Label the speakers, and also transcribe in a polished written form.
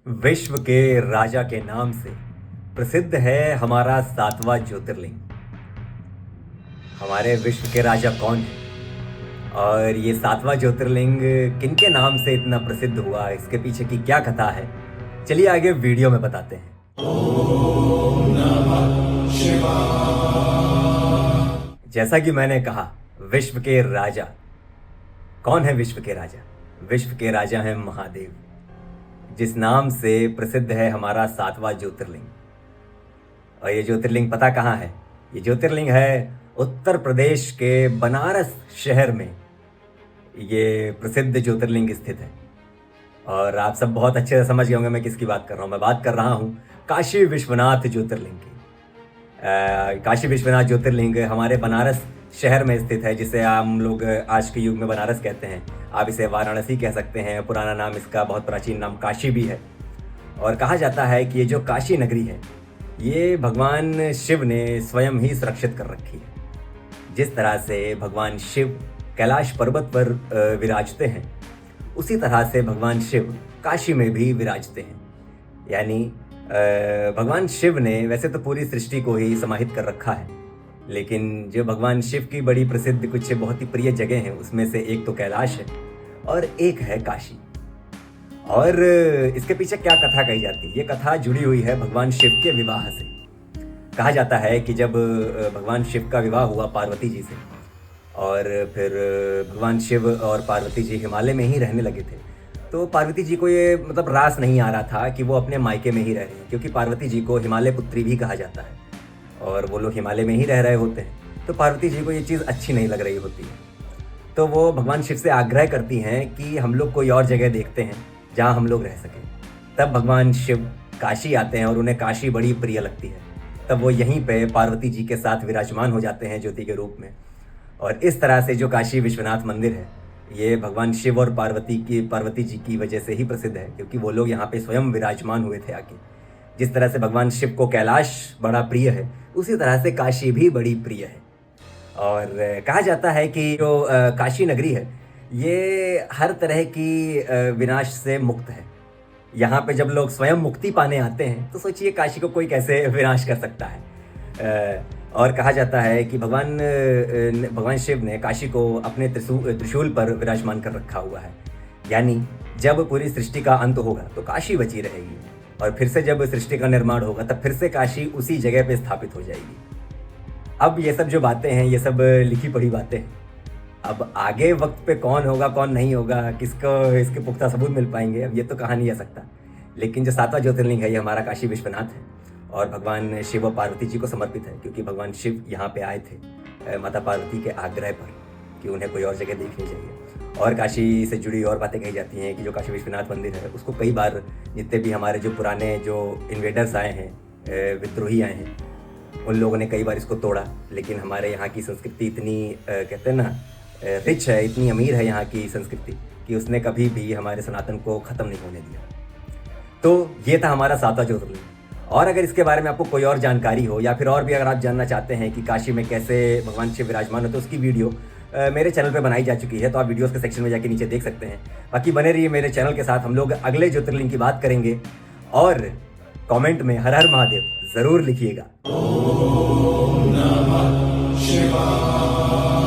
Speaker 1: विश्व के राजा के नाम से प्रसिद्ध है हमारा सातवां ज्योतिर्लिंग। हमारे विश्व के राजा कौन है और ये सातवां ज्योतिर्लिंग किनके नाम से इतना प्रसिद्ध हुआ, इसके पीछे की क्या कथा है, चलिए आगे वीडियो में बताते हैं। जैसा कि मैंने कहा, विश्व के राजा कौन है? विश्व के राजा, विश्व के राजा हैं महादेव, जिस नाम से प्रसिद्ध है हमारा सातवां ज्योतिर्लिंग। और ये ज्योतिर्लिंग पता कहाँ है? ये ज्योतिर्लिंग है उत्तर प्रदेश के बनारस शहर में। ये प्रसिद्ध ज्योतिर्लिंग स्थित है और आप सब बहुत अच्छे से समझ गए होंगे मैं किसकी बात कर रहा हूँ। मैं बात कर रहा हूँ काशी विश्वनाथ ज्योतिर्लिंग की। काशी विश्वनाथ ज्योतिर्लिंग हमारे बनारस शहर में स्थित है, जिसे हम लोग आज के युग में बनारस कहते हैं। आप इसे वाराणसी कह सकते हैं, पुराना नाम इसका, बहुत प्राचीन नाम काशी भी है। और कहा जाता है कि ये जो काशी नगरी है, ये भगवान शिव ने स्वयं ही सुरक्षित कर रखी है। जिस तरह से भगवान शिव कैलाश पर्वत पर विराजते हैं, उसी तरह से भगवान शिव काशी में भी विराजते हैं। यानी भगवान शिव ने वैसे तो पूरी सृष्टि को ही समाहित कर रखा है, लेकिन जो भगवान शिव की बड़ी प्रसिद्ध कुछ बहुत ही प्रिय जगह हैं, उसमें से एक तो कैलाश है और एक है काशी। और इसके पीछे क्या कथा कही जाती है? ये कथा जुड़ी हुई है भगवान शिव के विवाह से। कहा जाता है कि जब भगवान शिव का विवाह हुआ पार्वती जी से, और फिर भगवान शिव और पार्वती जी हिमालय में ही रहने लगे थे, तो पार्वती जी को ये रास नहीं आ रहा था कि वो अपने मायके में ही रह रहे हैं, क्योंकि पार्वती जी को हिमालय पुत्री भी कहा जाता है और वो लोग हिमालय में ही रह रहे होते हैं। तो पार्वती जी को ये चीज़ अच्छी नहीं लग रही होती है, तो वो भगवान शिव से आग्रह करती हैं कि हम लोग कोई और जगह देखते हैं जहाँ हम लोग रह सकें। तब भगवान शिव काशी आते हैं और उन्हें काशी बड़ी प्रिय लगती है। तब वो यहीं पे पार्वती जी के साथ विराजमान हो जाते हैं ज्योति के रूप में। और इस तरह से जो काशी विश्वनाथ मंदिर है, ये भगवान शिव और पार्वती जी की वजह से ही प्रसिद्ध है, क्योंकि वो लोग यहाँ पे स्वयं विराजमान हुए थे आके। जिस तरह से भगवान शिव को कैलाश बड़ा प्रिय है, उसी तरह से काशी भी बड़ी प्रिय है। और कहा जाता है कि जो काशी नगरी है, ये हर तरह की विनाश से मुक्त है। यहाँ पे जब लोग स्वयं मुक्ति पाने आते हैं, तो सोचिए काशी को कोई कैसे विनाश कर सकता है। और कहा जाता है कि भगवान शिव ने काशी को अपने त्रिशूल पर विराजमान कर रखा हुआ है। यानी जब पूरी सृष्टि का अंत होगा तो काशी बची रहेगी, और फिर से जब सृष्टि का निर्माण होगा तब फिर से काशी उसी जगह पे स्थापित हो जाएगी। अब ये सब जो बातें हैं, ये सब लिखी पढ़ी बातें हैं। अब आगे वक्त पे कौन होगा कौन नहीं होगा, किसको इसके पुख्ता सबूत मिल पाएंगे, अब ये तो कहा नहीं जा सकता। लेकिन जो सातवां ज्योतिर्लिंग है, ये हमारा काशी विश्वनाथ है और भगवान शिव और पार्वती जी को समर्पित है, क्योंकि भगवान शिव यहाँ पे आए थे माता पार्वती के आग्रह पर कि उन्हें कोई और जगह देखनी चाहिए। और काशी से जुड़ी और बातें कही जाती हैं कि जो काशी विश्वनाथ मंदिर है, उसको कई बार जितने भी हमारे जो पुराने जो इन्वेडर्स आए हैं, विद्रोही आए हैं, उन लोगों ने कई बार इसको तोड़ा। लेकिन हमारे यहाँ की संस्कृति इतनी कहते हैं ना रिच है, इतनी अमीर है यहाँ की संस्कृति, कि उसने कभी भी हमारे सनातन को ख़त्म नहीं होने दिया। तो ये था हमारा सातवां ज्योतिर्लिंग। और अगर इसके बारे में आपको कोई और जानकारी हो, या फिर और भी अगर आप जानना चाहते हैं कि काशी में कैसे भगवान शिव विराजमान हो, तो उसकी वीडियो मेरे चैनल पे बनाई जा चुकी है, तो आप वीडियोस के सेक्शन में जाके नीचे देख सकते हैं। बाकी बने रहिए मेरे चैनल के साथ, हम लोग अगले ज्योतिर्लिंग की बात करेंगे। और कमेंट में हर हर महादेव ज़रूर लिखिएगा। ओम नमः शिवाय।